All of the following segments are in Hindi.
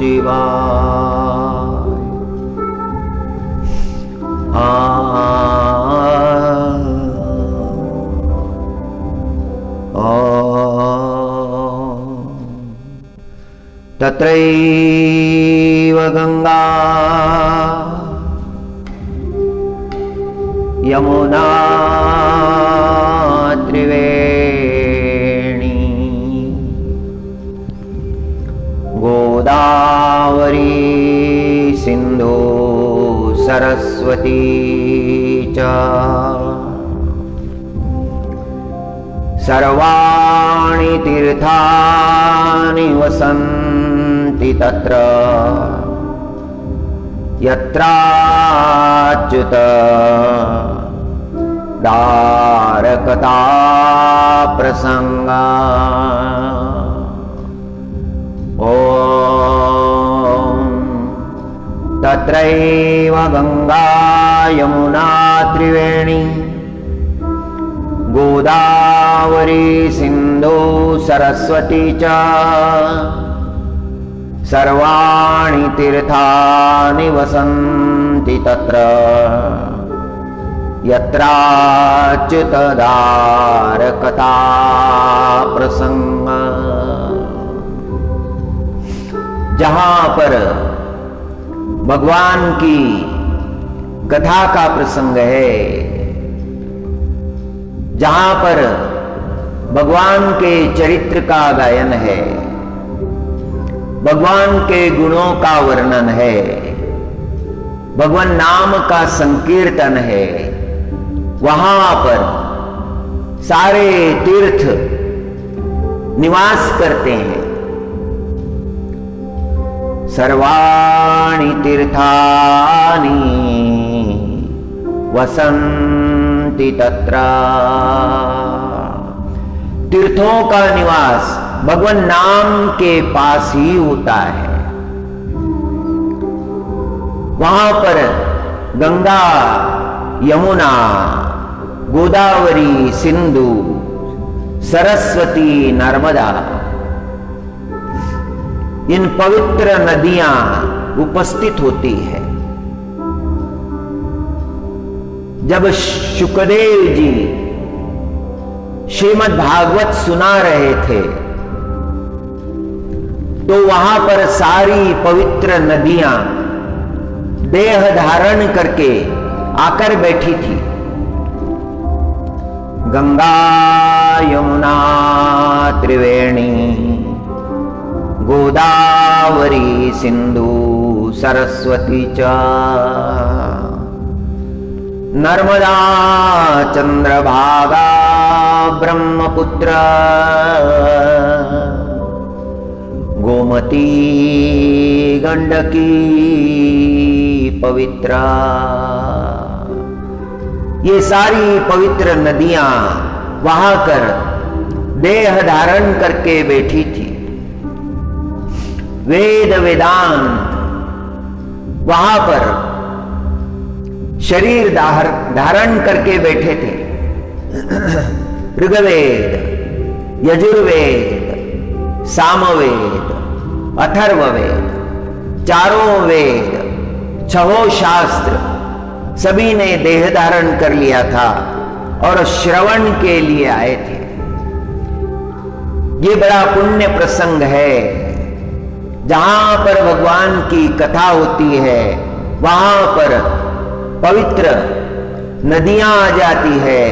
शिवाय। तत्रैव गंगा यमुना त्रिवेणी गोदावरी सिंधु सरस्वती च सर्वाणि तीर्थानि वसन्ति तत्र यत्राच्युत दारकता प्रसंगा। ओम तत्रैव गंगा यमुना त्रिवेणी गोदावरी सिंधु सरस्वती च सर्वाणि तीर्थानि वसन्ति तत्र यत्राच्युतदारकता प्रसंग। जहां पर भगवान की कथा का प्रसंग है, जहां पर भगवान के चरित्र का गायन है, भगवान के गुणों का वर्णन है, भगवान नाम का संकीर्तन है, वहां पर सारे तीर्थ निवास करते हैं। सर्वाणि तीर्थानि वसन्ति तत्र। तीर्थों का निवास भगवान नाम के पास ही होता है। वहां पर गंगा यमुना गोदावरी सिंधु सरस्वती नर्मदा इन पवित्र नदियां उपस्थित होती है। जब शुकदेव जी श्रीमद् भागवत सुना रहे थे तो वहां पर सारी पवित्र नदियां देह धारण करके आकर बैठी थी। गंगा यमुना त्रिवेणी गोदावरी सिंधु सरस्वती च नर्मदा चंद्रभागा ब्रह्मपुत्र गोमती गंडकी पवित्रा। ये सारी पवित्र नदियां वहां कर देह धारण करके बैठी थी। वेद वेदांत वहां पर शरीर धारण करके बैठे थे। ऋग्वेद, यजुर्वेद, सामवेद, अथर्ववेद, चारों वेद, छहों शास्त्र सभी ने देह धारण कर लिया था और श्रवण के लिए आए थे। ये बड़ा पुण्य प्रसंग है। जहां पर भगवान की कथा होती है वहां पर पवित्र नदियां आ जाती है,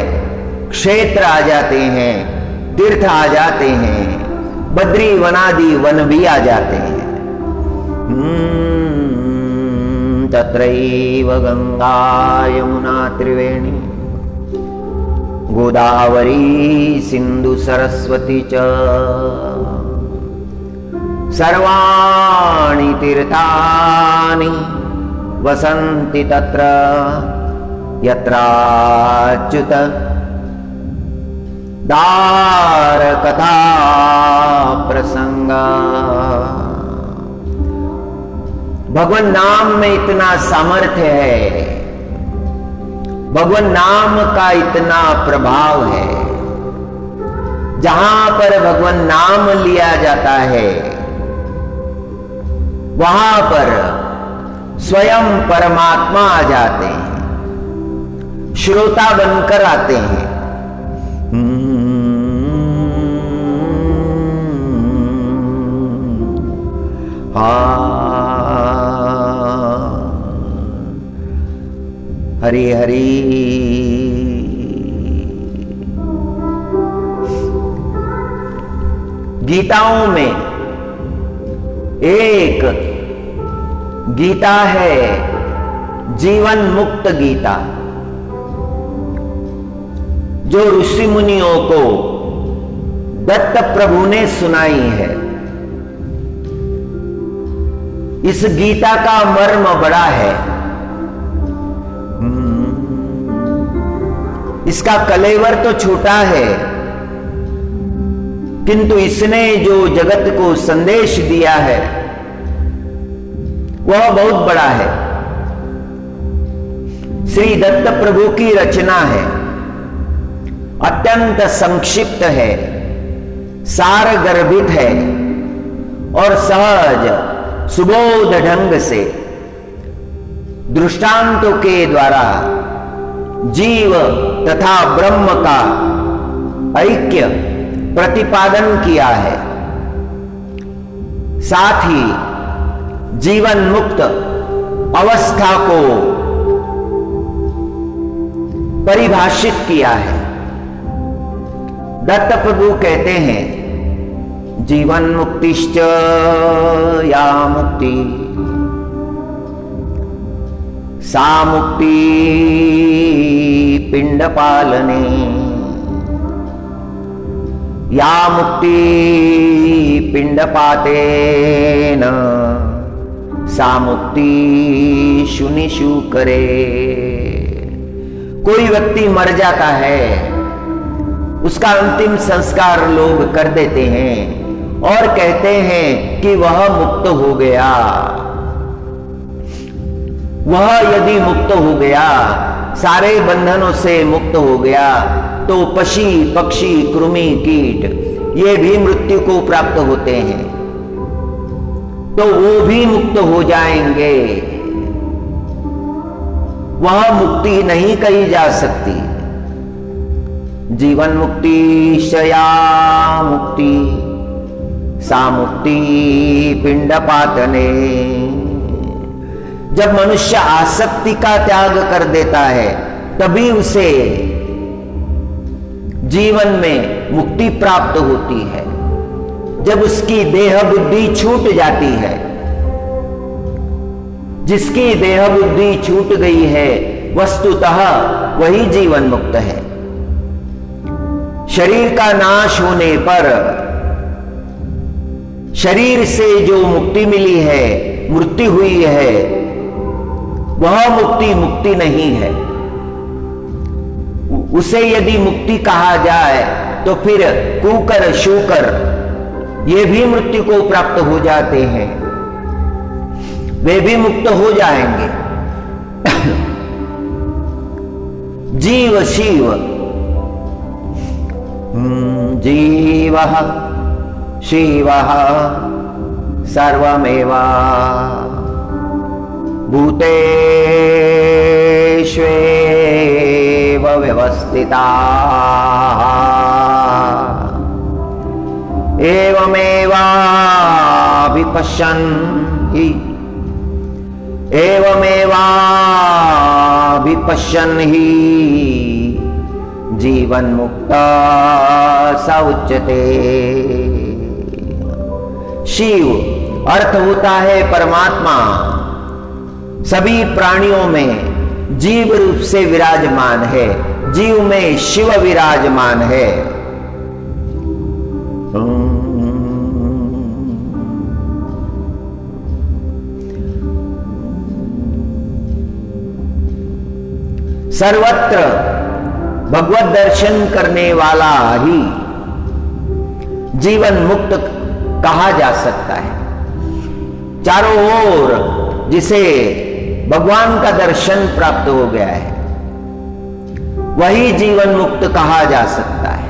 क्षेत्र आ जाते हैं, तीर्थ आ जाते हैं, बद्री वनादि वन भी आ जाते हैं। तत्रैव गंगा यमुना त्रिवेणी गोदावरी सिंधु सरस्वती च सर्वाणि तीर्थानि वसन्ति तत्र यत्राच्युत दारकथा प्रसंगा। भगवान नाम में इतना सामर्थ्य है, भगवान नाम का इतना प्रभाव है। जहां पर भगवान नाम लिया जाता है वहां पर स्वयं परमात्मा आ जाते हैं, श्रोता बनकर आते हैं। हरि हरि। गीताओं में एक गीता है जीवन मुक्त गीता, जो ऋषि मुनियों को दत्त प्रभु ने सुनाई है। इस गीता का मर्म बड़ा है, इसका कलेवर तो छोटा है, किंतु इसने जो जगत को संदेश दिया है वह बहुत बड़ा है। श्री दत्त प्रभु की रचना है, अत्यंत संक्षिप्त है, सार गर्भित है और सहज सुबोध ढंग से दृष्टांतों के द्वारा जीव तथा ब्रह्म का ऐक्य प्रतिपादन किया है। साथ ही जीवन मुक्त अवस्था को परिभाषित किया है। दत्त प्रभु कहते हैं, जीवन मुक्तिश्च या मुक्ति सा मुक्ति पिंड पालने, या मुक्ति पिंड पातेन सा मुक्ति शुनिशु करे। कोई व्यक्ति मर जाता है, उसका अंतिम संस्कार लोग कर देते हैं और कहते हैं कि वह मुक्त हो गया। वह यदि मुक्त हो गया, सारे बंधनों से मुक्त हो गया, तो पशु पक्षी कृमि कीट ये भी मृत्यु को प्राप्त होते हैं, तो वो भी मुक्त हो जाएंगे। वह मुक्ति नहीं कही जा सकती। जीवन मुक्ति शया मुक्ति सा मुक्ति पिंड पातने। जब मनुष्य आसक्ति का त्याग कर देता है तभी उसे जीवन में मुक्ति प्राप्त होती है। जब उसकी देह बुद्धि छूट जाती है, जिसकी देह बुद्धि छूट गई है वस्तुतः वही जीवन मुक्त है। शरीर का नाश होने पर शरीर से जो मुक्ति मिली है, मृत्यु हुई है, वह मुक्ति मुक्ति नहीं है। उसे यदि मुक्ति कहा जाए तो फिर कुकर शूकर ये भी मृत्यु को प्राप्त हो जाते हैं, वे भी मुक्त हो जाएंगे। जीव शिव जीवः शिवः सर्वमेवा भूतेष्वेव व्यवस्थिताः एवमेवाभिपश्यन् हि जीवन मुक्ता स उच्यते। शिव अर्थ होता है परमात्मा, सभी प्राणियों में जीव रूप से विराजमान है, जीव में शिव विराजमान है। सर्वत्र भगवत दर्शन करने वाला ही जीवन मुक्त कहा जा सकता है। चारों ओर जिसे भगवान का दर्शन प्राप्त हो गया है वही जीवन मुक्त कहा जा सकता है।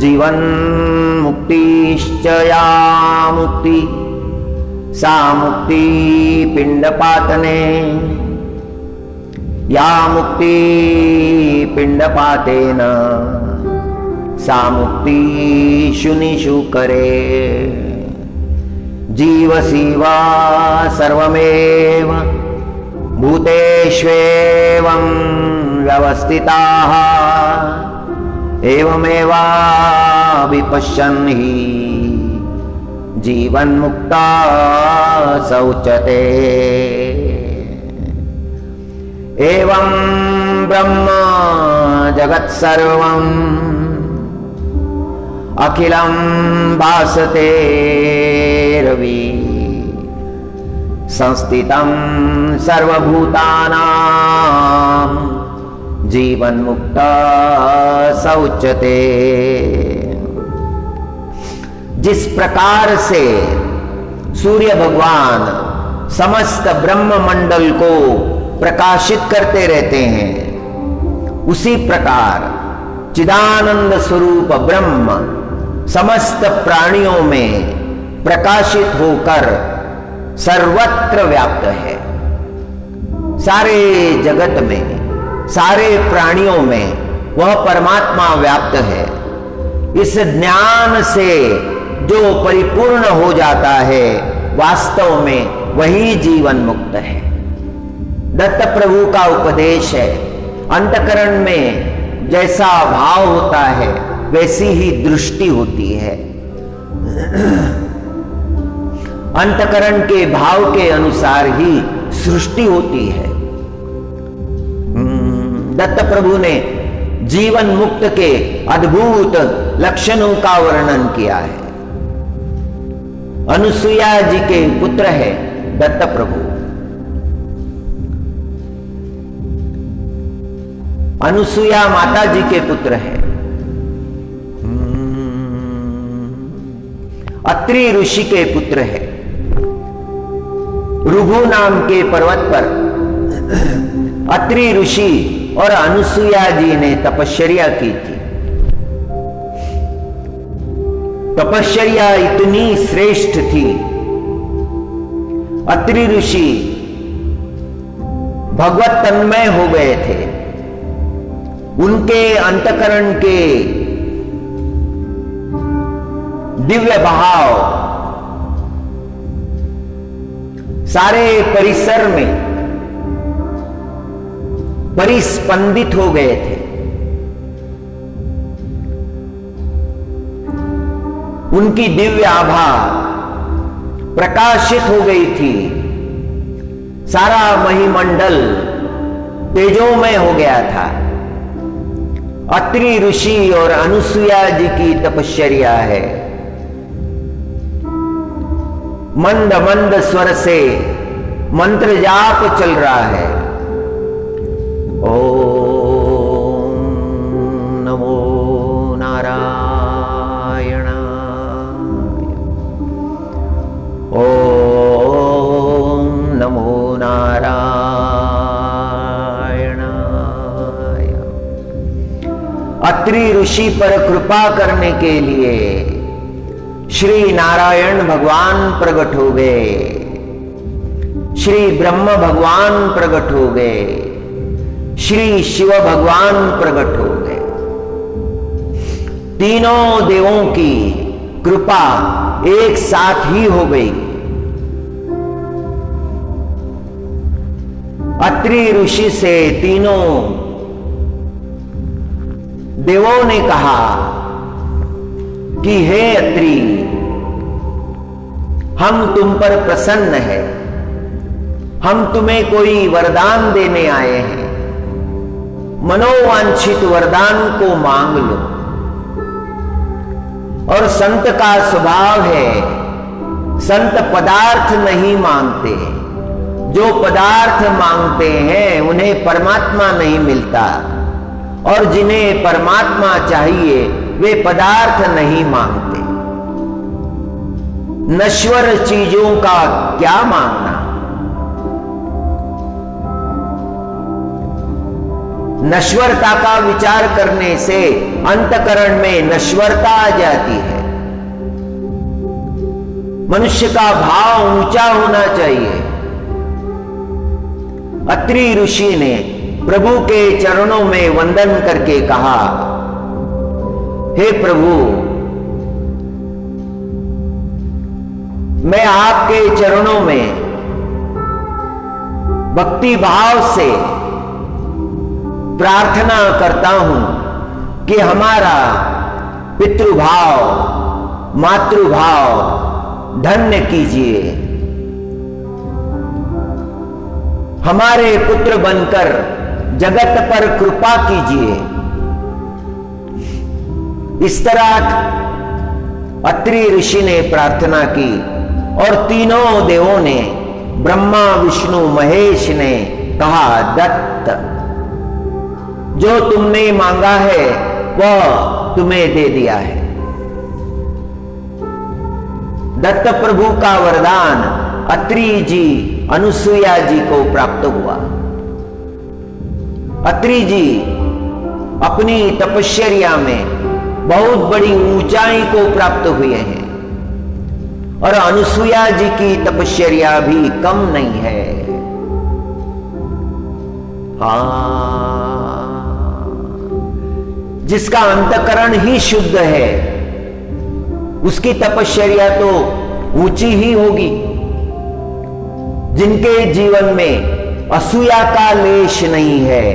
जीवन मुक्तिश्च या मुक्ति सा मुक्ति पिंडपातने या मुक्ति पिंडपातेन सा मुक्ति शुनिषु करे। जीवसीवा सर्वमेव भूतेष्वेवं व्यवस्थिताः एवमेवा विपश्यन् हि जीवन्मुक्ता स उच्यते। एवं ब्रह्म जगत्सर्वम् अखिलं भासते रवि संस्थितं सर्वभूतानां जीवन्मुक्ता स उच्यते। जिस प्रकार से सूर्य भगवान समस्त ब्रह्म मंडल को प्रकाशित करते रहते हैं, उसी प्रकार चिदानंद स्वरूप ब्रह्म समस्त प्राणियों में प्रकाशित होकर सर्वत्र व्याप्त है। सारे जगत में, सारे प्राणियों में वह परमात्मा व्याप्त है। इस ज्ञान से जो परिपूर्ण हो जाता है, वास्तव में वही जीवन मुक्त है। दत्त प्रभु का उपदेश है, अंतकरण में जैसा भाव होता है वैसी ही दृष्टि होती है। अंतकरण के भाव के अनुसार ही सृष्टि होती है। दत्त प्रभु ने जीवन मुक्त के अद्भुत लक्षणों का वर्णन किया है। अनुसुईया जी के पुत्र है दत्त प्रभु। अनुसुईया माता जी के पुत्र है। अत्रि ऋषि के पुत्र है। भृगु नाम के पर्वत पर अत्रि ऋषि और अनुसुईया जी ने तपश्चर्या की थी। तपश्चर्या इतनी श्रेष्ठ थी, अत्रि ऋषि भगवत तन्मय हो गए थे। उनके अंतकरण के दिव्य भाव सारे परिसर में परिस्पंदित हो गए थे। उनकी दिव्य आभा प्रकाशित हो गई थी। सारा महिमंडल तेजोमय हो गया था। अत्रि ऋषि और अनुसुईया जी की तपश्चर्या है। मंद मंद स्वर से मंत्र जाप चल रहा है। ओम नमो नारायणाय, ओम नमो नारायणाय। अत्रि ऋषि पर कृपा करने के लिए श्री नारायण भगवान प्रकट हो गए, श्री ब्रह्म भगवान प्रकट हो गए, श्री शिव भगवान प्रकट हो गए। तीनों देवों की कृपा एक साथ ही हो गई। अत्रि ऋषि से तीनों देवों ने कहा कि हे अत्रि, हम तुम पर प्रसन्न हैं, हम तुम्हें कोई वरदान देने आए हैं। मनोवांछित वरदान को मांग लो। और संत का स्वभाव है, संत पदार्थ नहीं मांगते। जो पदार्थ मांगते हैं उन्हें परमात्मा नहीं मिलता, और जिन्हें परमात्मा चाहिए वे पदार्थ नहीं मांगते। नश्वर चीजों का क्या मांगना। नश्वरता का विचार करने से अंतकरण में नश्वरता आ जाती है। मनुष्य का भाव ऊंचा होना चाहिए। अत्रि ऋषि ने प्रभु के चरणों में वंदन करके कहा, हे प्रभु, मैं आपके चरणों में भक्ति भाव से प्रार्थना करता हूं कि हमारा पितृभाव, मातृभाव धन्य कीजिए, हमारे पुत्र बनकर जगत पर कृपा कीजिए। इस तरह अत्रि ऋषि ने प्रार्थना की और तीनों देवों ने, ब्रह्मा विष्णु महेश ने कहा, दत्त, जो तुमने मांगा है वह तुम्हें दे दिया है। दत्त प्रभु का वरदान अत्रि जी अनुसुईया जी को प्राप्त हुआ। अत्रि जी अपनी तपश्चर्या में बहुत बड़ी ऊंचाई को प्राप्त हुए हैं और अनुसुईया जी की तपश्चर्या भी कम नहीं है। जिसका अंतकरण ही शुद्ध है उसकी तपश्चर्या तो ऊंची ही होगी। जिनके जीवन में असूया का लेश नहीं है।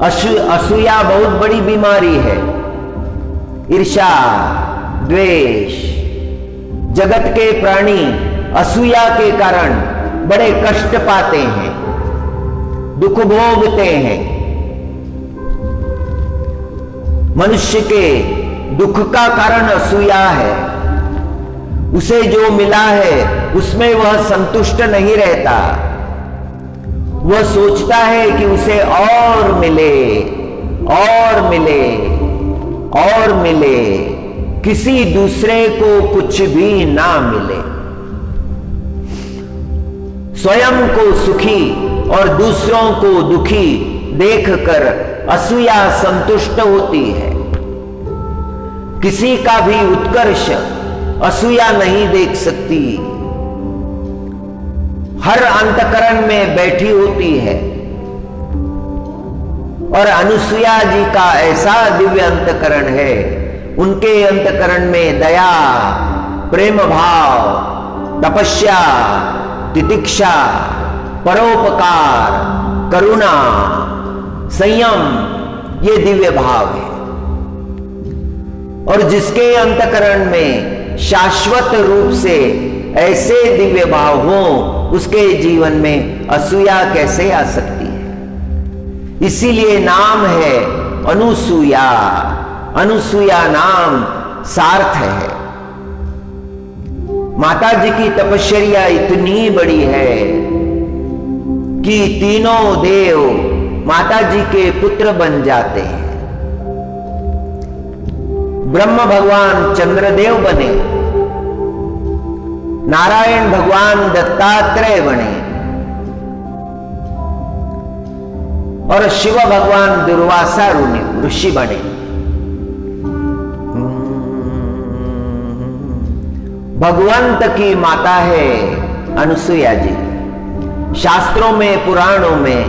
असूया बहुत बड़ी बीमारी है। ईर्ष्या, द्वेष, जगत के प्राणी असूया के कारण बड़े कष्ट पाते हैं, दुख भोगते हैं। मनुष्य के दुख का कारण असूया है। उसे जो मिला है उसमें वह संतुष्ट नहीं रहता। वह सोचता है कि उसे और मिले और मिले और मिले, किसी दूसरे को कुछ भी ना मिले। स्वयं को सुखी और दूसरों को दुखी देखकर असूया संतुष्ट होती है। किसी का भी उत्कर्ष असूया नहीं देख सकती। हर अंतकरण में बैठी होती है और अनुसुईया जी का ऐसा दिव्य अंतकरण है। उनके अंतकरण में दया, प्रेम भाव, तपस्या, तितिक्षा, परोपकार, करुणा, संयम, ये दिव्य भाव है। और जिसके अंतकरण में शाश्वत रूप से ऐसे दिव्य भाव हो, उसके जीवन में असूया कैसे आ सकती है। इसीलिए नाम है अनुसुईया। अनुसुईया नाम सार्थ है। माता जी की तपश्चर्या इतनी बड़ी है कि तीनों देव माता जी के पुत्र बन जाते हैं। ब्रह्म भगवान चंद्रदेव बने, नारायण भगवान दत्तात्रेय बने और शिव भगवान दुर्वासा ऋषि बने। भगवंत की माता है अनुसुईया जी। शास्त्रों में, पुराणों में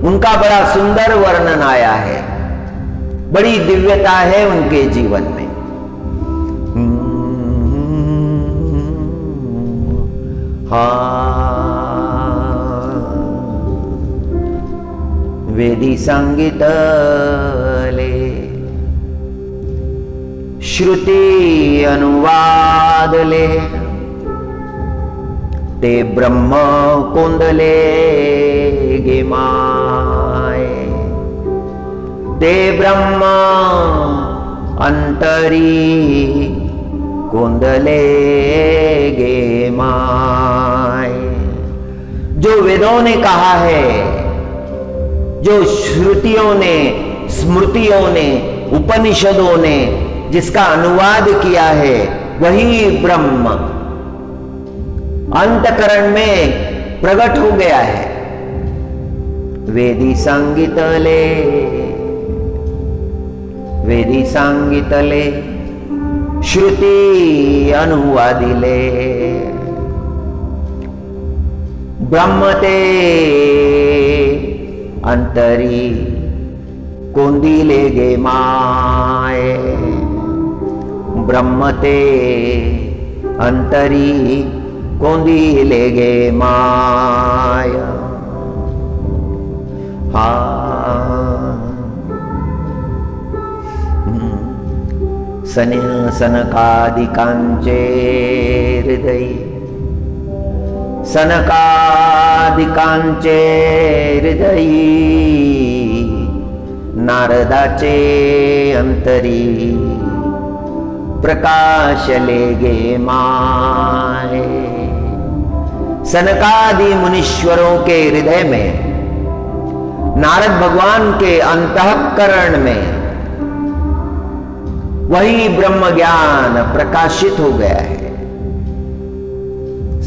उनका बड़ा सुंदर वर्णन आया है। बड़ी दिव्यता है उनके जीवन में। वेदी संगीत ले श्रुति अनुवाद ले ते ब्रह्म कुंडले गे माए, ते ब्रह्म अंतरी कुंडले गे माए। जो वेदों ने कहा है, जो श्रुतियों ने, स्मृतियों ने, उपनिषदों ने जिसका अनुवाद किया है, वही ब्रह्म अंतकरण में प्रकट हो गया है। वेदी सांगितले श्रुती अनुवादिले ब्रह्मते अंतरी कोंदिले गे माय ब्रह्मते अंतरी कोंदिले गे माय सनकादिकांचे हृदयी नारदाचे अंतरी प्रकाशले गे माय। सनकादि मुनीश्वरों के हृदय में, नारद भगवान के अंतःकरण में वही ब्रह्म ज्ञान प्रकाशित हो गया है।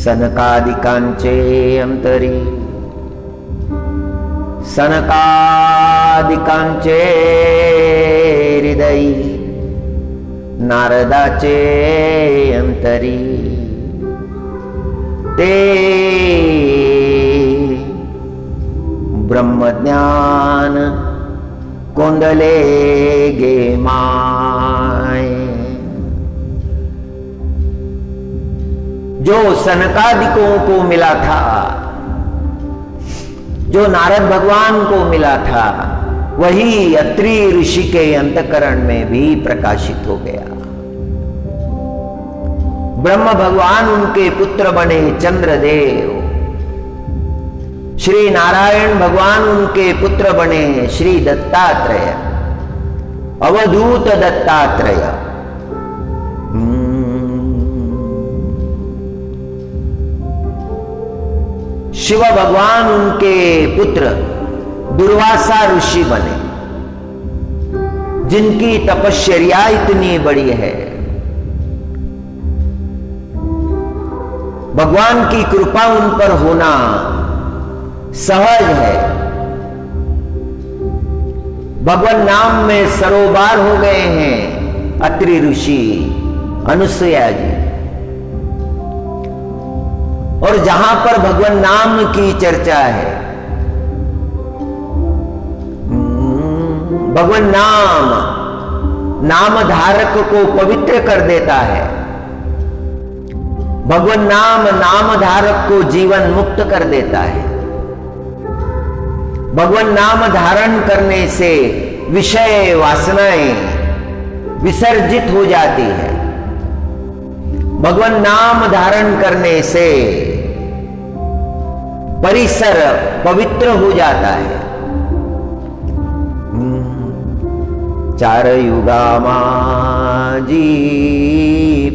सनकादिकांचे अंतरी सनकादिकांचे हृदयी नारदाचे अंतरी ते ब्रह्मज्ञान कोंदले गे माय। जो सनकादिकों को मिला था, जो नारद भगवान को मिला था, वही अत्रि ऋषि के अंतकरण में भी प्रकाशित हो गया। ब्रह्म भगवान उनके पुत्र बने चंद्रदेव, श्री नारायण भगवान उनके पुत्र बने श्री दत्तात्रेय, अवधूत दत्तात्रेय। शिव भगवान उनके पुत्र दुर्वासा ऋषि बने, जिनकी तपश्चर्या इतनी बड़ी है। भगवान की कृपा उन पर होना सहज है। भगवान नाम में सरोबार हो गए हैं अत्रि ऋषि, अनुसुया जी। और जहां पर भगवान नाम की चर्चा है, भगवान नाम धारक को पवित्र कर देता है। भगवान नाम धारक को जीवन मुक्त कर देता है। भगवान नाम धारण करने से विषय वासनाएं विसर्जित हो जाती है। भगवान नाम धारण करने से परिसर पवित्र हो जाता है। चार युगा माजी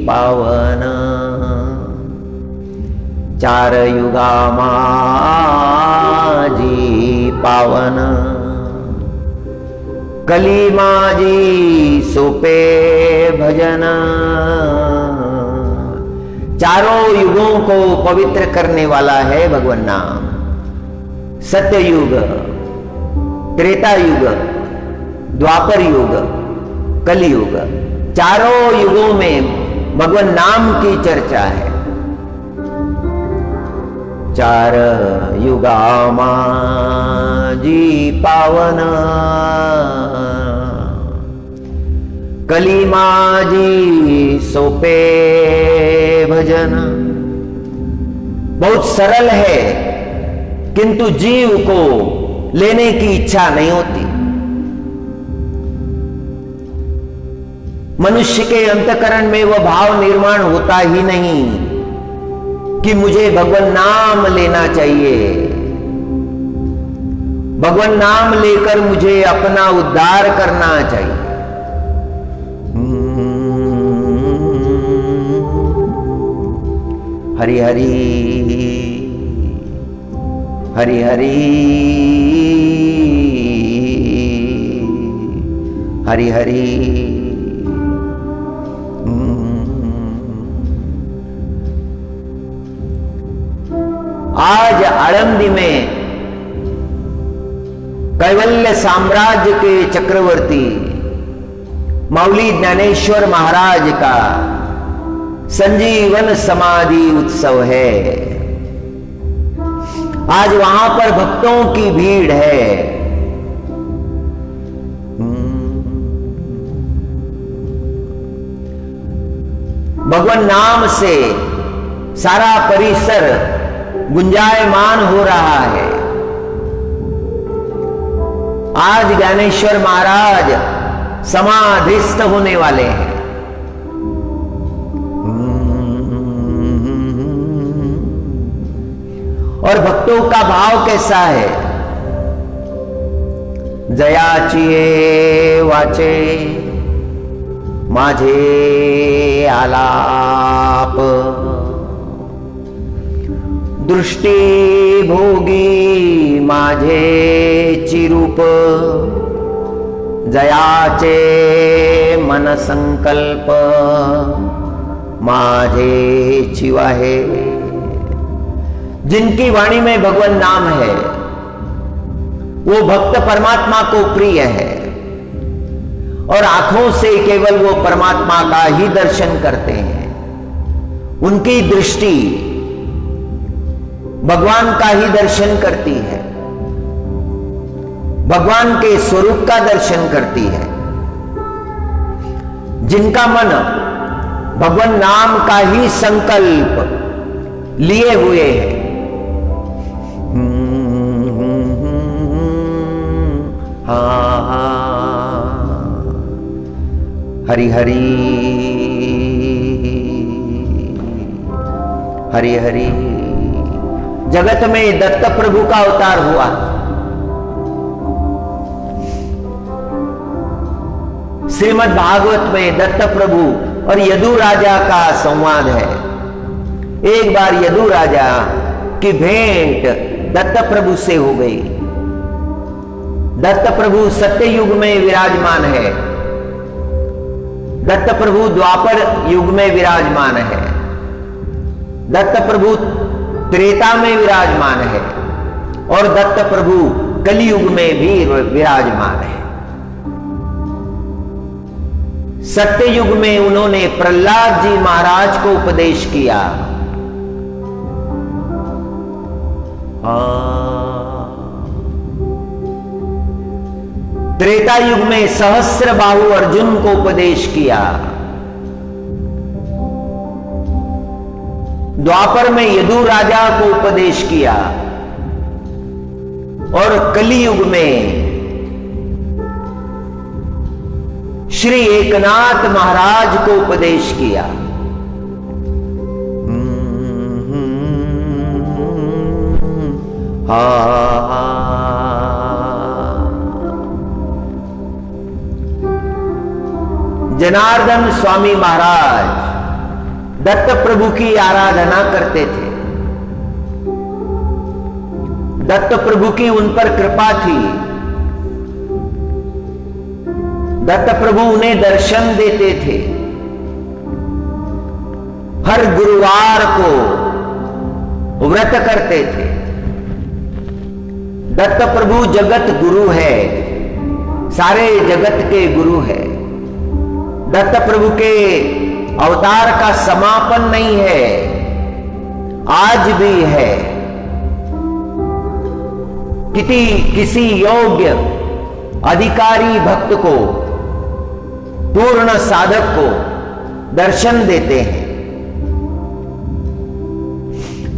पावन, चार युगा माजी पावन, कली माजी सोपे भजन। चारों युगों को पवित्र करने वाला है भगवान नाम। सत्ययुग, त्रेता युग, द्वापर युग, कलयुग, चारों युगों में भगवान नाम की चर्चा है। चार युगा माजी पावन, कली माजी सोपे भजन। बहुत सरल है, किंतु जीव को लेने की इच्छा नहीं होती। मनुष्य के अंतकरण में वह भाव निर्माण होता ही नहीं कि मुझे भगवान नाम लेना चाहिए, भगवान नाम लेकर मुझे अपना उद्धार करना चाहिए। हरि हरि हरि हरि हरि हरि। आज आळंदी में कैवल्य साम्राज्य के चक्रवर्ती माऊली ज्ञानेश्वर महाराज का संजीवन समाधि उत्सव है। आज वहां पर भक्तों की भीड़ है। भगवान नाम से सारा परिसर गुंजायमान हो रहा है। आज ज्ञानेश्वर महाराज समाधिस्थ होने वाले हैं। और भक्तों का भाव कैसा है? जयाचिये वाचे माझे आलाप, दृष्टी भोगी माझे चिरूप, जयाचे मन संकल्प माझे चिवाहे। जिनकी वाणी में भगवान नाम है वो भक्त परमात्मा को प्रिय है और आंखों से केवल वो परमात्मा का ही दर्शन करते हैं। उनकी दृष्टि भगवान का ही दर्शन करती है, भगवान के स्वरूप का दर्शन करती है। जिनका मन भगवान नाम का ही संकल्प लिए हुए है, हरि हरि हरि हरि। जगत में दत्त प्रभु का अवतार हुआ। श्रीमद् भागवत में दत्त प्रभु और यदु राजा का संवाद है। एक बार यदु राजा की भेंट दत्त प्रभु से हो गई। दत्त प्रभु सत्ययुग में विराजमान है, दत्त प्रभु द्वापर युग में विराजमान है, दत्त प्रभु त्रेता में विराजमान है और दत्त प्रभु कलियुग में भी विराजमान है। सत्ययुग में उन्होंने प्रहलाद जी महाराज को उपदेश किया। त्रेता युग में सहस्र बाहु अर्जुन को उपदेश किया। द्वापर में यदु राजा को उपदेश किया और कलियुग में श्री एकनाथ महाराज को उपदेश किया। जनार्दन स्वामी महाराज दत्त प्रभु की आराधना करते थे। दत्त प्रभु की उन पर कृपा थी। दत्त प्रभु उन्हें दर्शन देते थे। हर गुरुवार को व्रत करते थे। दत्त प्रभु जगत गुरु है, सारे जगत के गुरु है। दत्त प्रभु के अवतार का समापन नहीं है, आज भी है। किसी योग्य अधिकारी भक्त को, पूर्ण साधक को दर्शन देते हैं।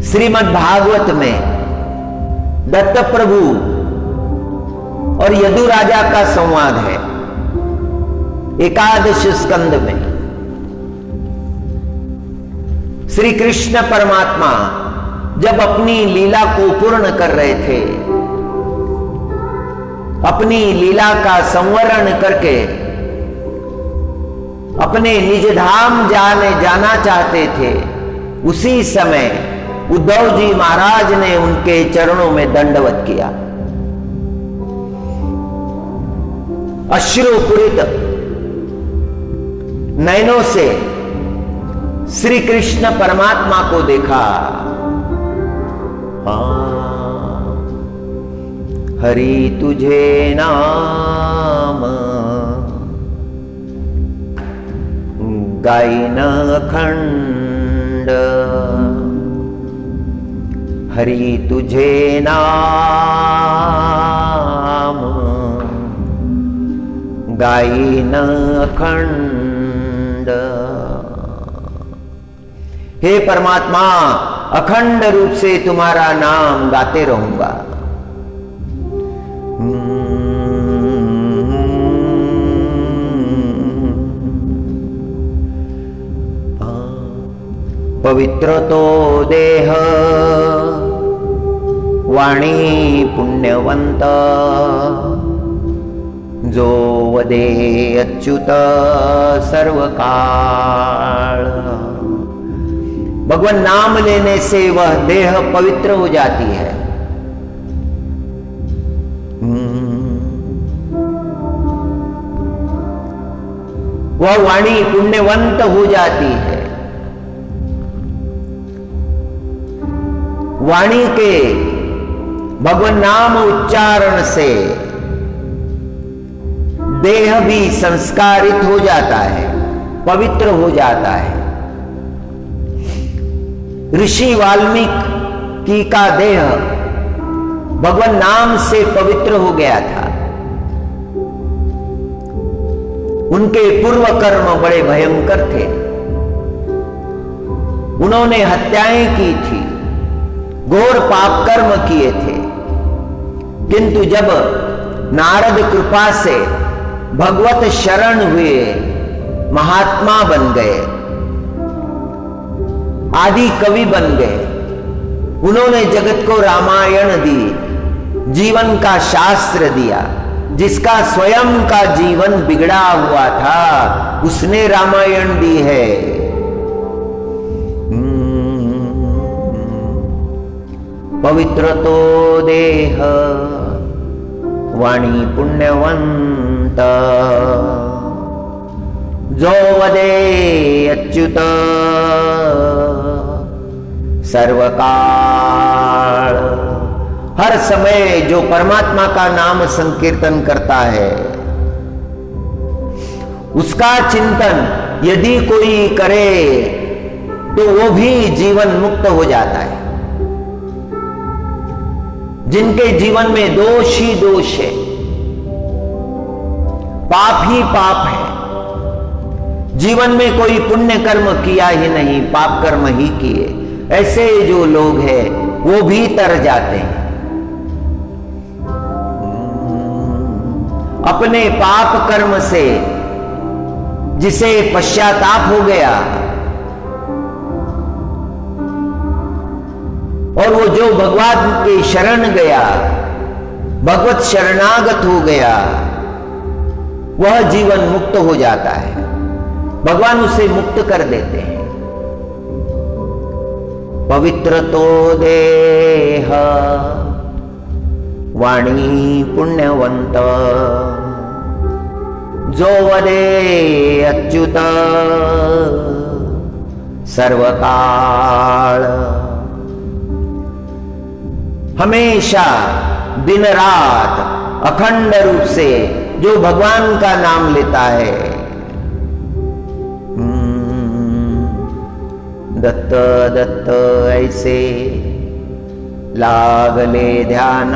श्रीमद् भागवत में दत्त प्रभु और यदु राजा का संवाद है। एकादश स्कंद में श्री कृष्ण परमात्मा जब अपनी लीला को पूर्ण कर रहे थे, अपनी लीला का संवरण करके अपने निज धाम जाना चाहते थे, उसी समय उद्धव जी महाराज ने उनके चरणों में दंडवत किया। अश्रुपूरित नयनों से श्री कृष्ण परमात्मा को देखा। हरि तुझे नाम गाईन अखंड, हरि तुझे नाम गाईन अखंड। हे परमात्मा, अखंड रूप से तुम्हारा नाम गाते रहूंगा। पवित्र तो देह वाणी पुण्यवंत, जो वदे अच्युत सर्व काल। भगवान नाम लेने से वह देह पवित्र हो जाती है। वह वाणी पुण्यवंत हो जाती है। वाणी के भगवान नाम उच्चारण से देह भी संस्कारित हो जाता है, पवित्र हो जाता है। ऋषि वाल्मीकि का देह भगवान नाम से पवित्र हो गया था। उनके पूर्व कर्म बड़े भयंकर थे। उन्होंने हत्याएं की थी, घोर पाप कर्म किए थे, किंतु जब नारद कृपा से भगवत शरण हुए, महात्मा बन गए, आदि कवि बन गए। उन्होंने जगत को रामायण दी, जीवन का शास्त्र दिया। जिसका स्वयं का जीवन बिगड़ा हुआ था, उसने रामायण दी है। पवित्र तो देह वाणी पुण्यवंत, जो वदे अच्युत सर्वकाल। हर समय जो परमात्मा का नाम संकीर्तन करता है, उसका चिंतन यदि कोई करे तो वो भी जीवन मुक्त हो जाता है। जिनके जीवन में दोष ही दोष है, पाप ही पाप है, जीवन में कोई पुण्य कर्म किया ही नहीं, पाप कर्म ही किए, ऐसे जो लोग हैं वो भी तर जाते हैं। अपने पाप कर्म से जिसे पश्चाताप हो गया, और वो जो भगवान के शरण गया, भगवत शरणागत हो गया, वह जीवन मुक्त हो जाता है। भगवान उसे मुक्त कर देते हैं। पवित्र तो देह वाणी पुण्यवंत, जो वदे अच्युत सर्वकाल। हमेशा दिन रात अखंड रूप से जो भगवान का नाम लेता है, दत्त दत्त ऐसे लागले ध्यान,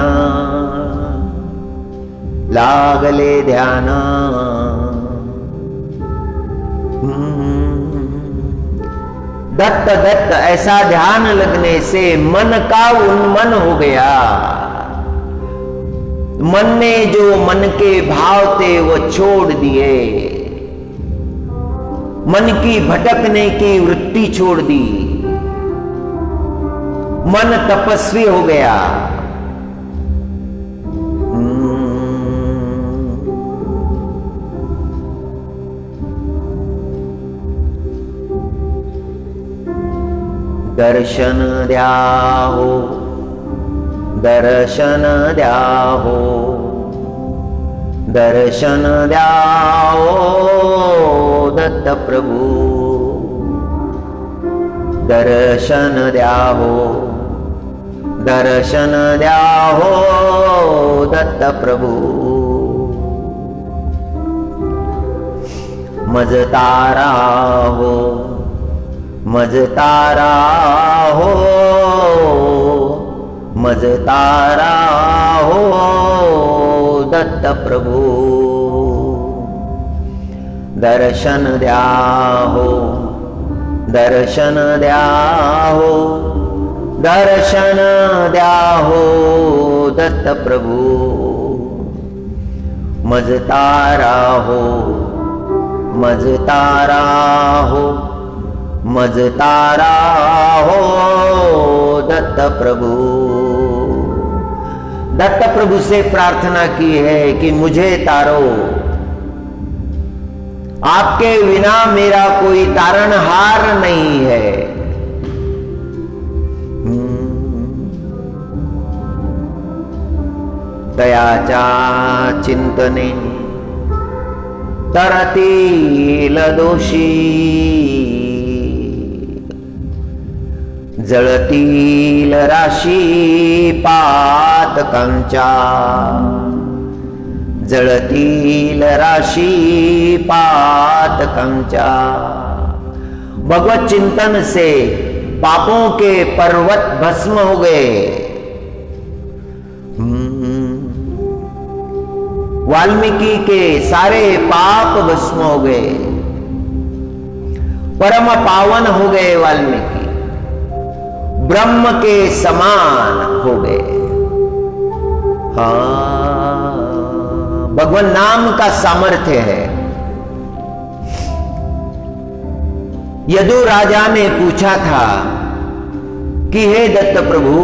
लागले ध्यान। दत्त दत्त ऐसा ध्यान लगने से मन का उन्मन हो गया। मन ने जो मन के भाव थे वो छोड़ दिए, मन की भटकने की वृत्ति छोड़ दी, मन तपस्वी हो गया। दर्शन द्याहो, दर्शन द्याहो, दर्शन द्याओ दत्त प्रभु, दर्शन द्याहो, दर्शन द्या हो दत्त प्रभु, मज तारा हो, मज तारा हो, मज तारा हो दत्त प्रभु, दर्शन द्या हो, दर्शन द्या हो, दर्शन द्या हो दत्त प्रभु, मज तारा हो, मज तारा हो, मज तारा हो दत्त प्रभु। दत्त प्रभु से प्रार्थना की है कि मुझे तारो, आपके बिना मेरा कोई तारणहार नहीं है। दयाचा चिंतने तरतील दोषी, जळतील राशी पातकांच्या, जळतील राशी पातकांच्या। भगवत चिंतन से पापों के पर्वत भस्म हो गए। वाल्मीकि के सारे पाप भस्म हो गए, परम पावन हो गए वाल्मीकि, ब्रह्म के समान हो गए। हाँ, भगवान नाम का सामर्थ्य है। यदु राजा ने पूछा था कि हे दत्त प्रभु,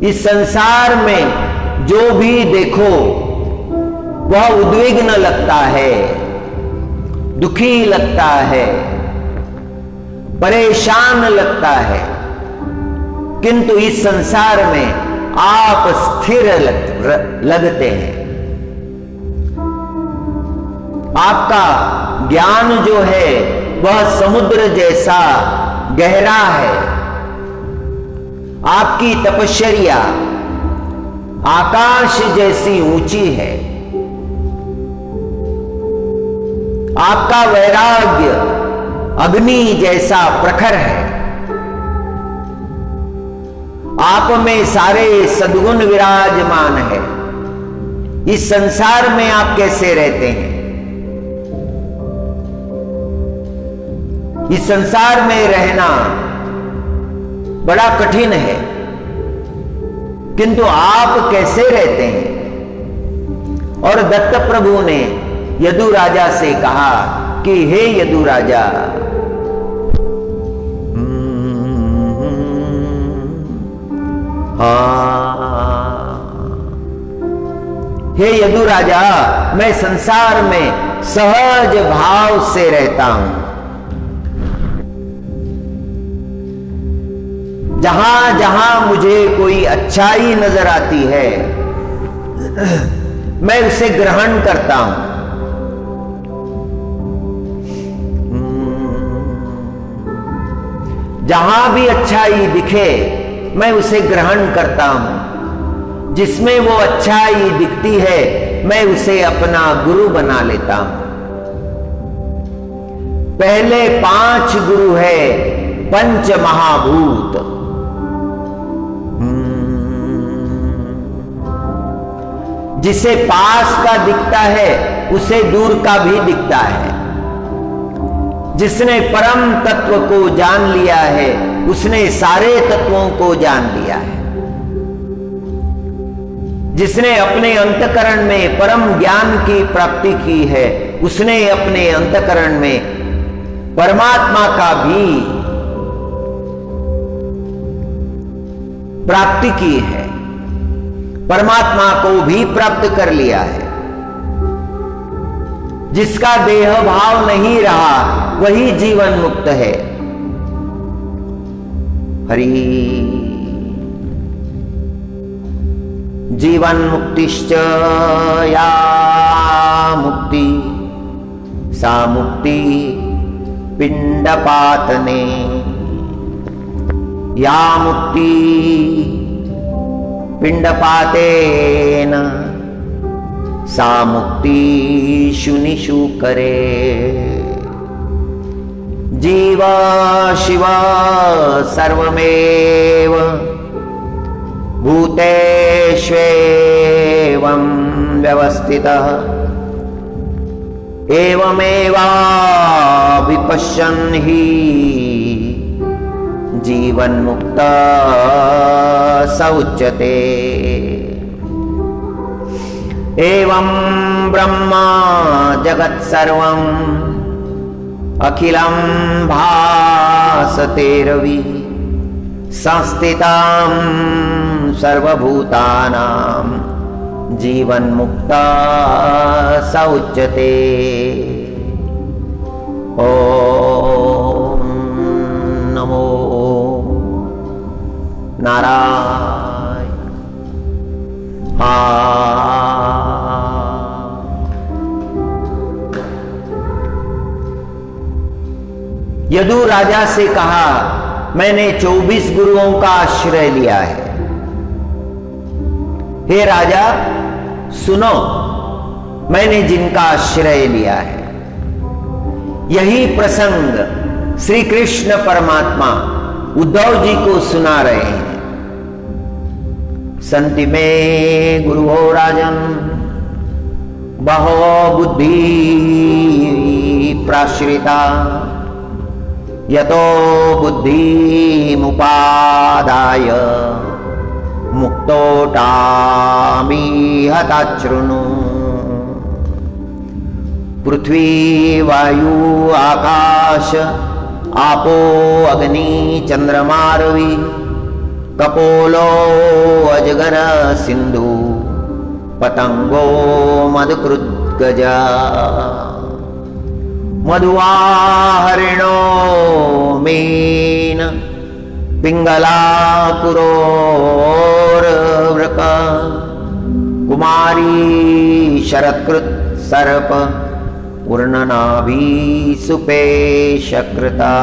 इस संसार में जो भी देखो वह उद्विग्न लगता है, दुखी लगता है, परेशान लगता है, किंतु इस संसार में आप स्थिर लगते हैं। आपका ज्ञान जो है वह समुद्र जैसा गहरा है, आपकी तपश्चर्या आकाश जैसी ऊंची है, आपका वैराग्य अग्नि जैसा प्रखर है, आप में सारे सद्गुण विराजमान है। इस संसार में आप कैसे रहते हैं? इस संसार में रहना बड़ा कठिन है, किंतु आप कैसे रहते हैं? और दत्त प्रभु ने यदु राजा से कहा कि हे यदु राजा, हे यदु राजा, मैं संसार में सहज भाव से रहता हूं। जहां जहां मुझे कोई अच्छाई नजर आती है मैं उसे ग्रहण करता हूं। जहां भी अच्छाई दिखे मैं उसे ग्रहण करता हूं। जिसमें वो अच्छाई दिखती है मैं उसे अपना गुरु बना लेता हूं। पहले 5 गुरु है पंच महाभूत। जिसे पास का दिखता है उसे दूर का भी दिखता है। जिसने परम तत्व को जान लिया है उसने सारे तत्वों को जान लिया है। जिसने अपने अंतकरण में परम ज्ञान की प्राप्ति की है उसने अपने अंतकरण में परमात्मा का भी प्राप्ति की है, परमात्मा को भी प्राप्त कर लिया है। जिसका देह भाव नहीं रहा वही जीवन मुक्त है। हरि जीवन मुक्तिश्च या मुक्ति सा मुक्ति पिंडपातने। या मुक्ति पिंडपातेन सा मुक्ति शुनिषु करे। जीव शिव सर्वमेव भूतेष्वेवं व्यवस्थितः एवमेवाभिपश्यन् हि जीवन्मुक्तः स उच्यते। एवं ब्रह्म जगत् सर्वम् अखिलं भासते रवि संस्थितं सर्वभूतानां जीवन्मुक्तः स उच्यते। ॐ नमो नारायण। यदु राजा से कहा, मैंने 24 गुरुओं का आश्रय लिया है। हे राजा सुनो, मैंने जिनका आश्रय लिया है। यही प्रसंग श्री कृष्ण परमात्मा उद्धव जी को सुना रहे हैं। संति में गुरु हो राजन, बहो बुद्धि प्राश्रिता, यतो बुद्धिमुपादाय मुक्तोटामि हताच्छृणु। पृथ्वी वायु आकाश आपो अग्नि चंद्रमा रवि कपोलो अजगर सिंधु पतंगो मदकृत गजा। मधुवाहरिणो मीन पिंगला पुरोर्वृक कुमारी शरत्कृत सर्प उर्णनाभि सुपेशकृता।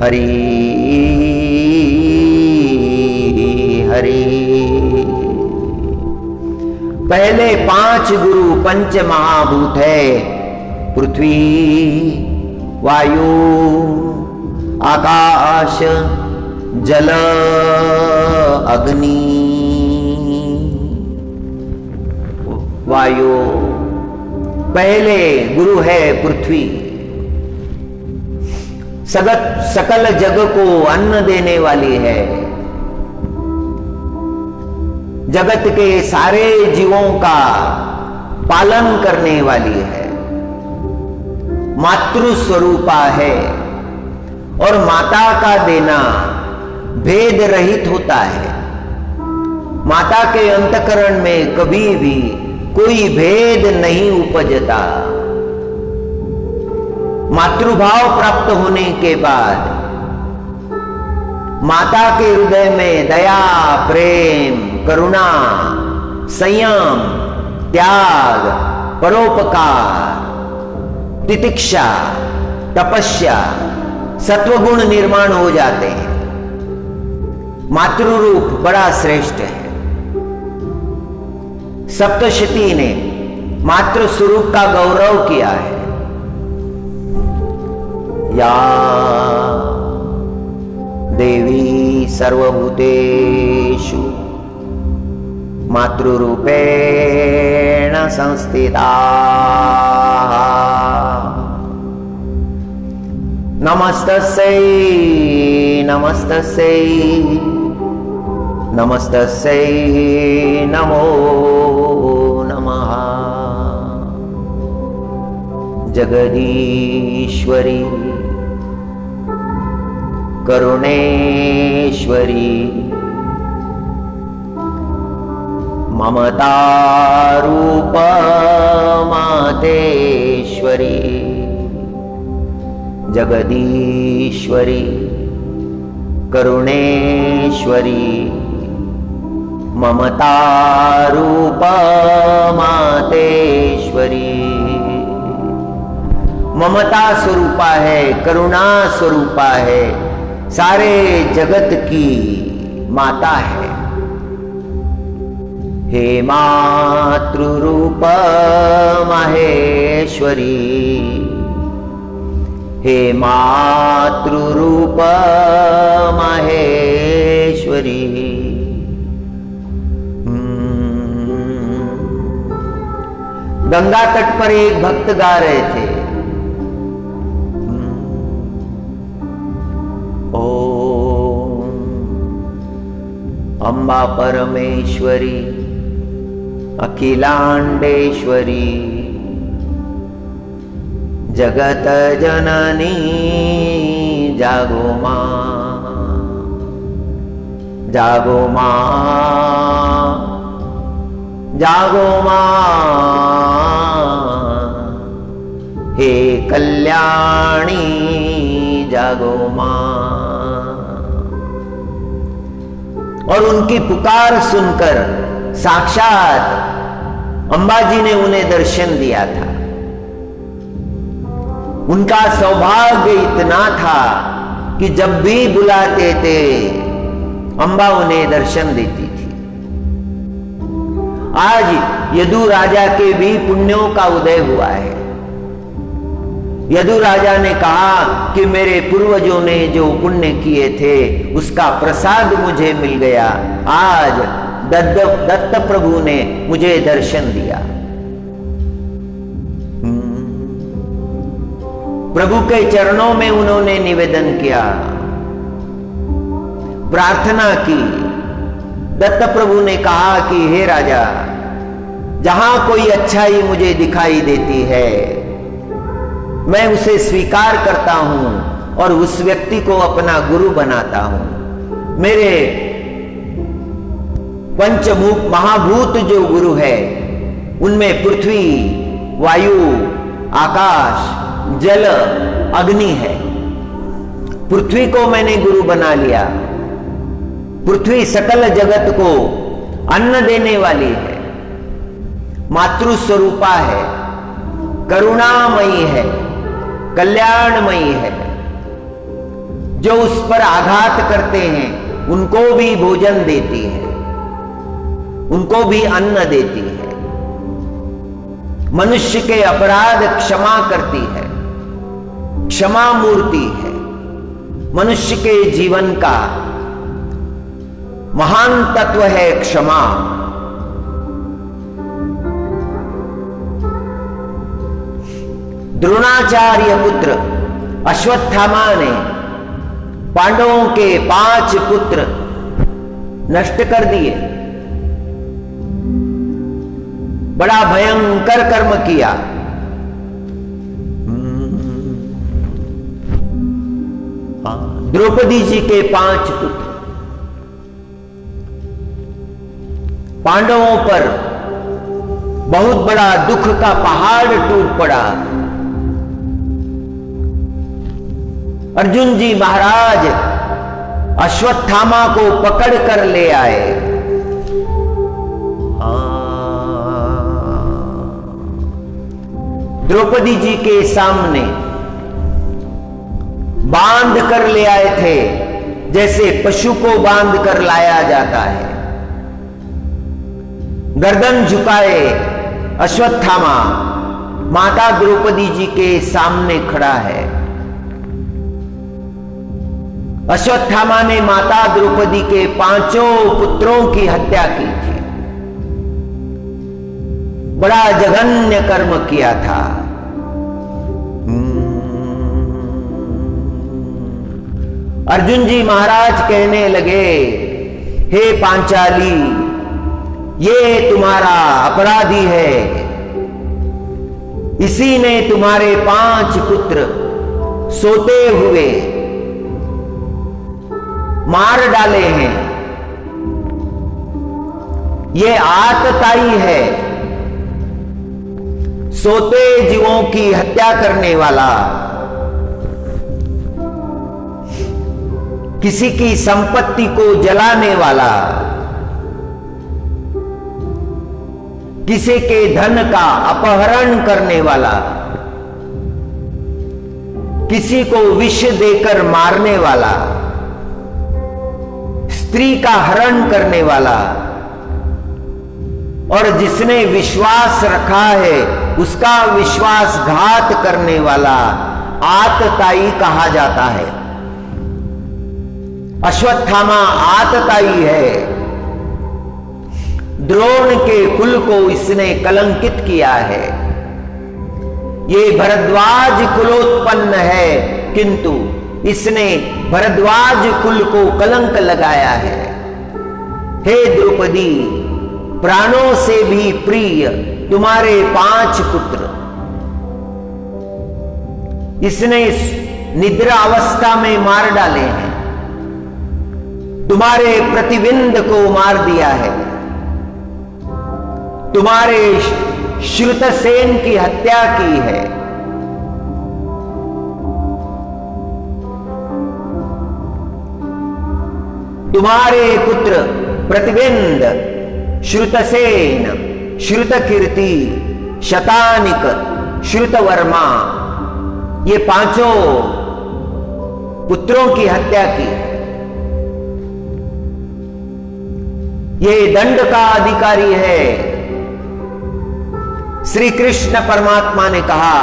हरि हरि। पहले 5 गुरु पंच महाभूत है, पृथ्वी वायु आकाश जल अग्नि। वायु पहले गुरु है पृथ्वी, सकल जग को अन्न देने वाली है, जगत के सारे जीवों का पालन करने वाली है, मातृ स्वरूपा है। और माता का देना भेद रहित होता है। माता के अंतःकरण में कभी भी कोई भेद नहीं उपजता। मातृभाव प्राप्त होने के बाद माता के हृदय में दया प्रेम करुणा संयम त्याग परोपकार तितिक्षा तपस्या सत्वगुण निर्माण हो जाते हैं। मातृरूप बड़ा श्रेष्ठ है। सप्तशती ने मातृ स्वरूप का गौरव किया है। या देवी सर्वभूतेषु मातृरूपेण संस्थिता। नमस्तस्यै नमस्तस्यै नमस्तस्यै नमो नमः। जगदीश्वरी करुणेश्वरी ममतारूप मातेश्वरी जगदीश्वरी करुणेश्वरी ममता रूप मातेश्वरी। ममता स्वरूपा है, करुणा स्वरूपा है, सारे जगत की माता है। हे मातृरूप माहेश्वरी, हे मातृरूप माहेश्वरी। गंगा तट पर एक भक्त गा रहे थे, ओम अम्बा परमेश्वरी अखिलांडेश्वरी जगत जननी जागो मां, जागो मां, जागो मां, हे कल्याणी जागो मां। और उनकी पुकार सुनकर साक्षात अंबाजी ने उन्हें दर्शन दिया था। उनका सौभाग्य इतना था कि जब भी बुलाते थे अंबा उन्हें दर्शन देती थी। आज यदु राजा के भी पुण्यों का उदय हुआ है। यदु राजा ने कहा कि मेरे पूर्वजों ने जो पुण्य किए थे उसका प्रसाद मुझे मिल गया। आज दत्त प्रभु ने मुझे दर्शन दिया। प्रभु के चरणों में उन्होंने निवेदन किया, प्रार्थना की। दत्त प्रभु ने कहा कि हे राजा, जहां कोई अच्छाई मुझे दिखाई देती है मैं उसे स्वीकार करता हूं और उस व्यक्ति को अपना गुरु बनाता हूं। मेरे पंचभूत महाभूत जो गुरु है उनमें पृथ्वी, वायु, आकाश, जल, अग्नि है। पृथ्वी को मैंने गुरु बना लिया। पृथ्वी सकल जगत को अन्न देने वाली है, मातृ स्वरूपा है, करुणामयी है, कल्याणमयी है। जो उस पर आघात करते हैं उनको भी भोजन देती है, उनको भी अन्न देती है। मनुष्य के अपराध क्षमा करती है, क्षमा मूर्ति है। मनुष्य के जीवन का महान तत्व है क्षमा। द्रोणाचार्य पुत्र अश्वत्थामा ने पांडवों के 5 पुत्र नष्ट कर दिए। बड़ा भयंकर कर्म किया। द्रौपदी जी के 5 पुत्र पांडवों पर बहुत बड़ा दुख का पहाड़ टूट पड़ा। अर्जुन जी महाराज अश्वत्थामा को पकड़ कर ले आए। द्रौपदी जी के सामने बांध कर ले आए थे, जैसे पशु को बांध कर लाया जाता है। गर्दन झुकाए अश्वत्थामा माता द्रौपदी जी के सामने खड़ा है। अश्वत्थामा ने माता द्रौपदी के 5 पुत्रों की हत्या की थी। बड़ा जघन्य कर्म किया था। अर्जुन जी महाराज कहने लगे, हे पांचाली, ये तुम्हारा अपराधी है। इसी ने तुम्हारे 5 पुत्र सोते हुए मार डाले हैं। ये आतताई है, सोते जीवों की हत्या करने वाला। किसी की संपत्ति को जलाने वाला, किसी के धन का अपहरण करने वाला, किसी को विष देकर मारने वाला, स्त्री का हरण करने वाला, और जिसने विश्वास रखा है उसका विश्वासघात करने वाला आतताई कहा जाता है। अश्वत्थामा आतताई है। द्रोण के कुल को इसने कलंकित किया है। ये भरद्वाज कुलोत्पन्न है, किंतु इसने भरद्वाज कुल को कलंक लगाया है। हे द्रौपदी, प्राणों से भी प्रिय तुम्हारे 5 पुत्र इसने निद्रा अवस्था में मार डाले हैं। तुम्हारे प्रतिबिंब को मार दिया है। तुम्हारे श्रुतसेन की हत्या की है। तुम्हारे पुत्र प्रतिबिंब, श्रुतसेन, श्रुतकीर्ति, शतानिक, श्रुतवर्मा, ये 5 पुत्रों की हत्या की। ये दंड का अधिकारी है। श्री कृष्ण परमात्मा ने कहा,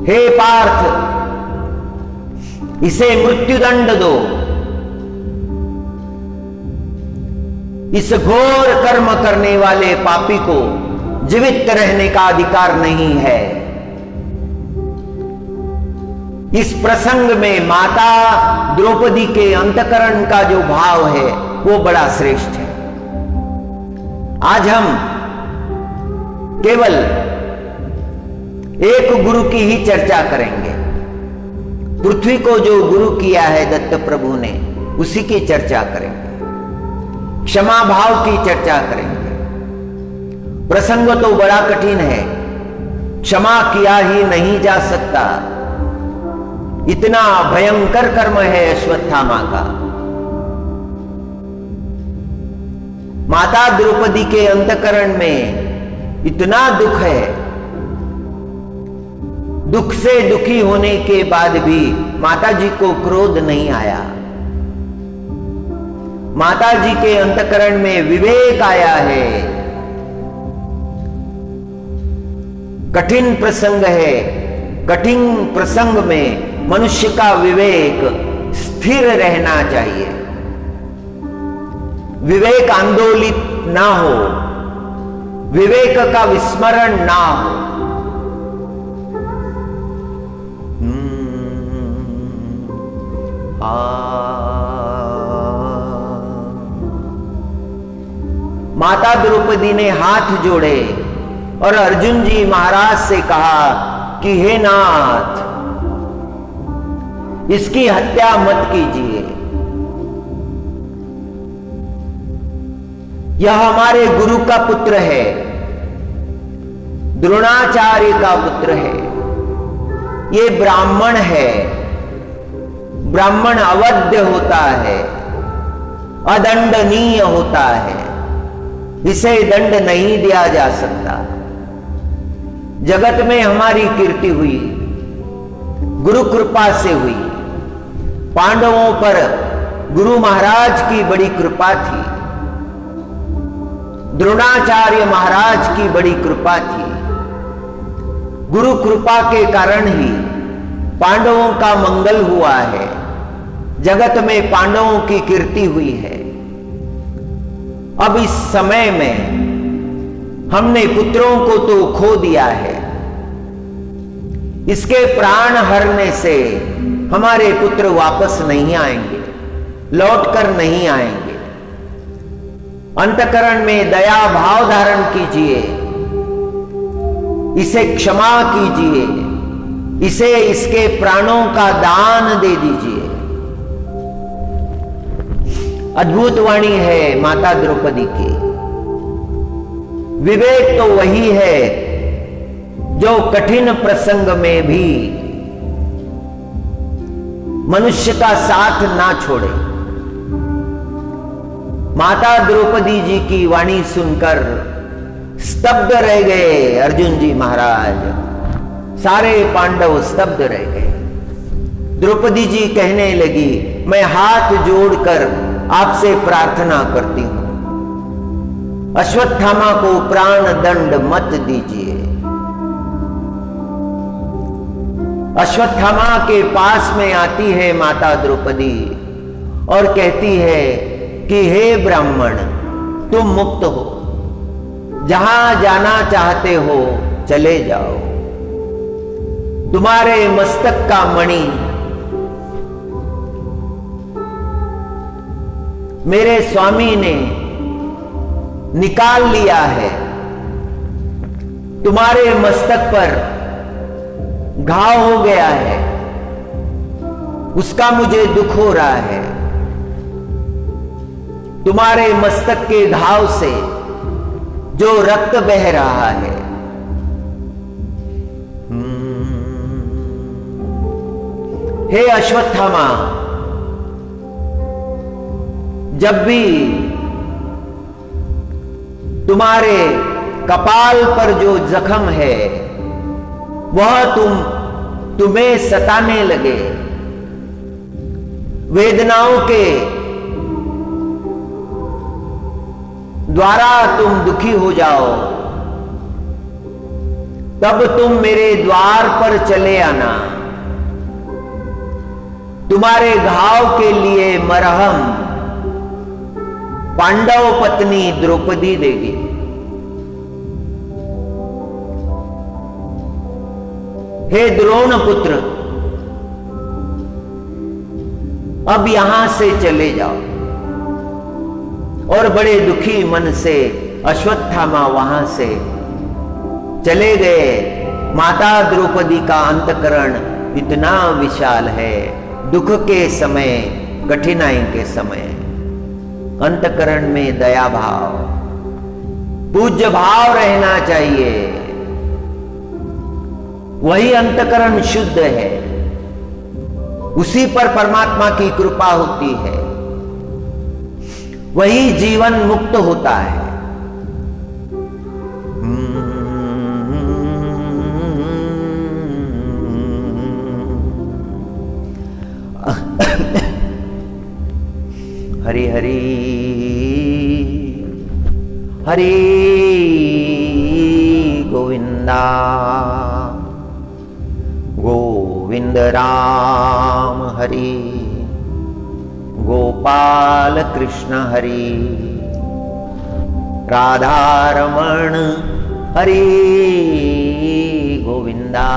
हे पार्थ, इसे मृत्युदंड दो। इस घोर कर्म करने वाले पापी को जीवित रहने का अधिकार नहीं है। इस प्रसंग में माता द्रौपदी के अंतकरण का जो भाव है वो बड़ा श्रेष्ठ है। आज हम केवल एक गुरु की ही चर्चा करेंगे। पृथ्वी को जो गुरु किया है दत्त प्रभु ने, उसी की चर्चा करेंगे। क्षमा भाव की चर्चा करेंगे। प्रसंग तो बड़ा कठिन है, क्षमा किया ही नहीं जा सकता, इतना भयंकर कर्म है अश्वत्थामा का। माता द्रौपदी के अंतकरण में इतना दुख है, दुख से दुखी होने के बाद भी माता जी को क्रोध नहीं आया। माता जी के अंतकरण में विवेक आया है। कठिन प्रसंग है, कठिन प्रसंग में मनुष्य का विवेक स्थिर रहना चाहिए। विवेक आंदोलित ना हो, विवेक का विस्मरण ना हो। माता द्रौपदी ने हाथ जोड़े और अर्जुन जी महाराज से कहा कि हे नाथ, इसकी हत्या मत कीजिए। यह हमारे गुरु का पुत्र है, द्रोणाचार्य का पुत्र है। ये ब्राह्मण है। ब्राह्मण अवध्य होता है, अदंडनीय होता है। इसे दंड नहीं दिया जा सकता। जगत में हमारी कीर्ति हुई, गुरु कृपा से हुई। पांडवों पर गुरु महाराज की बड़ी कृपा थी, द्रोणाचार्य महाराज की बड़ी कृपा थी। गुरु कृपा के कारण ही पांडवों का मंगल हुआ है। जगत में पांडवों की कीर्ति हुई है। अब इस समय में हमने पुत्रों को तो खो दिया है। इसके प्राण हरने से हमारे पुत्र वापस नहीं आएंगे, लौटकर नहीं आएंगे। अंतकरण में दया भाव धारण कीजिए, इसे क्षमा कीजिए, इसे इसके प्राणों का दान दे दीजिए। अद्भुत वाणी है माता द्रौपदी की। विवेक तो वही है जो कठिन प्रसंग में भी मनुष्य का साथ ना छोड़े। माता द्रौपदी जी की वाणी सुनकर स्तब्ध रह गए अर्जुन जी महाराज, सारे पांडव स्तब्ध रह गए। द्रौपदी जी कहने लगी, मैं हाथ जोड़कर आपसे प्रार्थना करती हूं, अश्वत्थामा को प्राण दंड मत दीजिए। अश्वत्थामा के पास में आती है माता द्रौपदी और कहती है कि हे ब्राह्मण, तुम मुक्त हो, जहां जाना चाहते हो चले जाओ। तुम्हारे मस्तक का मणि मेरे स्वामी ने निकाल लिया है। तुम्हारे मस्तक पर घाव हो गया है, उसका मुझे दुख हो रहा है। तुम्हारे मस्तक के घाव से जो रक्त बह रहा है, हे अश्वत्थामा, जब भी तुम्हारे कपाल पर जो जख्म है वह तुम्हें सताने लगे, वेदनाओं के द्वारा तुम दुखी हो जाओ, तब तुम मेरे द्वार पर चले आना। तुम्हारे घाव के लिए मरहम पांडव पत्नी द्रौपदी देगी। हे द्रोण पुत्र, अब यहां से चले जाओ। और बड़े दुखी मन से अश्वत्थामा वहां से चले गए। माता द्रौपदी का अंतकरण इतना विशाल है, दुख के समय, कठिनाई के समय अंतकरण में दया भाव, पूज्य भाव रहना चाहिए। वही अंतकरण शुद्ध है, उसी पर परमात्मा की कृपा होती है, वही जीवन मुक्त होता है। हरि हरि हरि गोविंदा गोविंद राम हरि गोपाल कृष्ण हरि राधा रमण हरि गोविंदा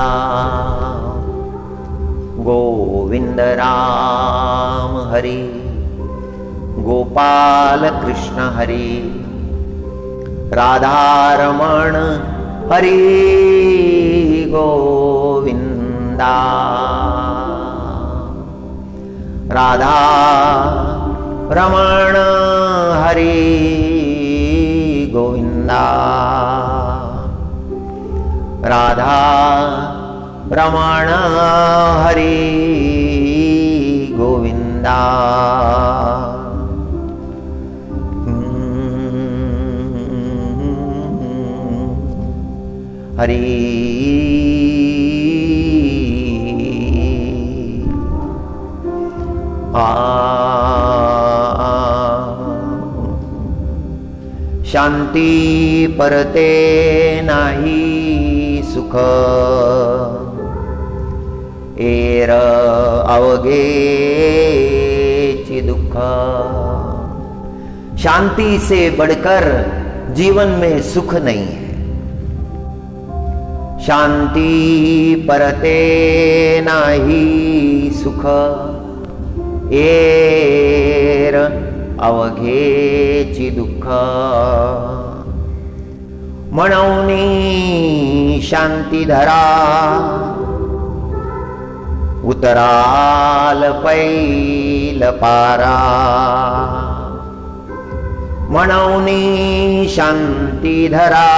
गोविंद राम हरि गोपाल कृष्ण हरि राधा रमण हरि गोविंदा राधा रमण हरि गोविंदा राधा रमण हरि गोविंदा हरि शांति परते नाही सुख एर अवघेची दुख। शांति से बढ़कर जीवन में सुख नहीं है। शांति परते नाही सुख एर अवघेची दुःख। म्हणून शांती धरा उतराल पैल पारा। म्हणून शांती धरा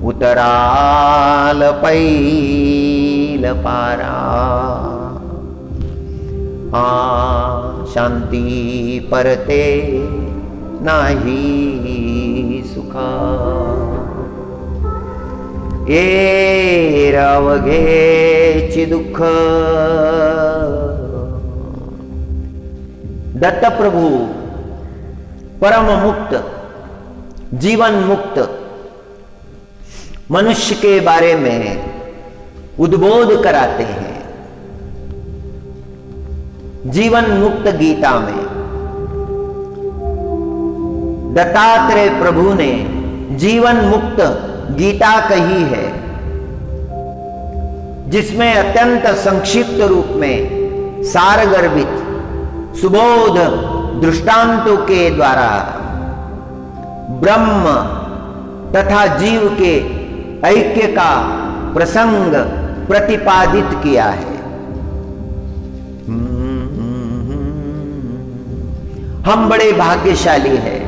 उतराल पैल पारा। शांति परते नाही सुखा, ये अवघेची दुःख। दत्त प्रभु परम मुक्त, जीवन मुक्त मनुष्य के बारे में उद्बोध कराते हैं। जीवन मुक्त गीता में दत्तात्रेय प्रभु ने जीवन मुक्त गीता कही है, जिसमें अत्यंत संक्षिप्त रूप में सारगर्भित सुबोध दृष्टांतों के द्वारा ब्रह्म तथा जीव के ऐक्य का प्रसंग प्रतिपादित किया है। हम बड़े भाग्यशाली हैं,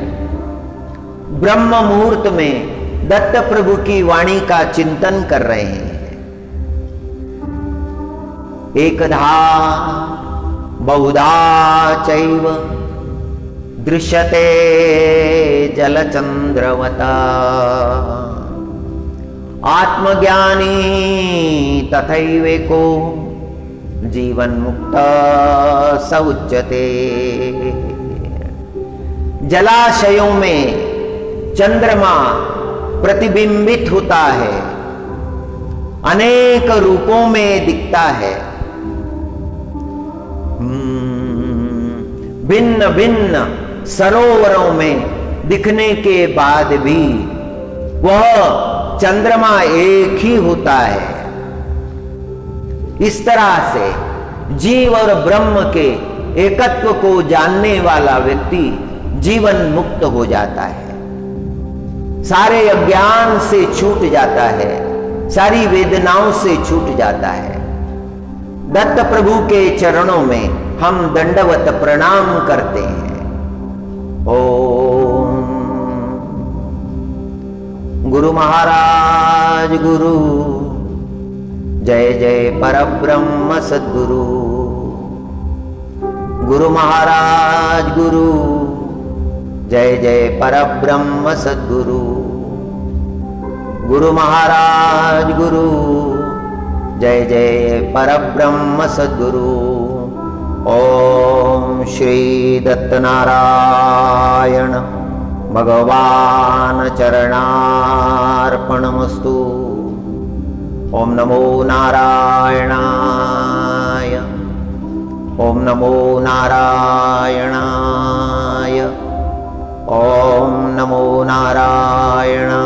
ब्रह्म मुहूर्त में दत्त प्रभु की वाणी का चिंतन कर रहे हैं। एकधा बहुधा चैव दृश्यते जलचंद्रवता, आत्मज्ञानी तथैवेको जीवन मुक्त स उच्यते। जलाशयों में चंद्रमा प्रतिबिंबित होता है, अनेक रूपों में दिखता है। भिन्न भिन्न सरोवरों में दिखने के बाद भी वह चंद्रमा एक ही होता है। इस तरह से जीव और ब्रह्म के एकत्व को जानने वाला व्यक्ति जीवन मुक्त हो जाता है, सारे अज्ञान से छूट जाता है, सारी वेदनाओं से छूट जाता है। दत्त प्रभु के चरणों में हम दंडवत प्रणाम करते हैं। ओम गुरु महाराज गुरु, जय जय परब्रह्म सद्गुरु। गुरु महाराज गुरु, जय जय परब्रह्म सद्गुरु। गुरु महाराज गुरु, जय जय परब्रह्म सद्गुरु। ओम श्री दत्तनारायण भगवान चरणार्पणमस्तु। ओम नमो नारायणाय, ओम नमो नारायणाय, ओम नमो नारायणाय।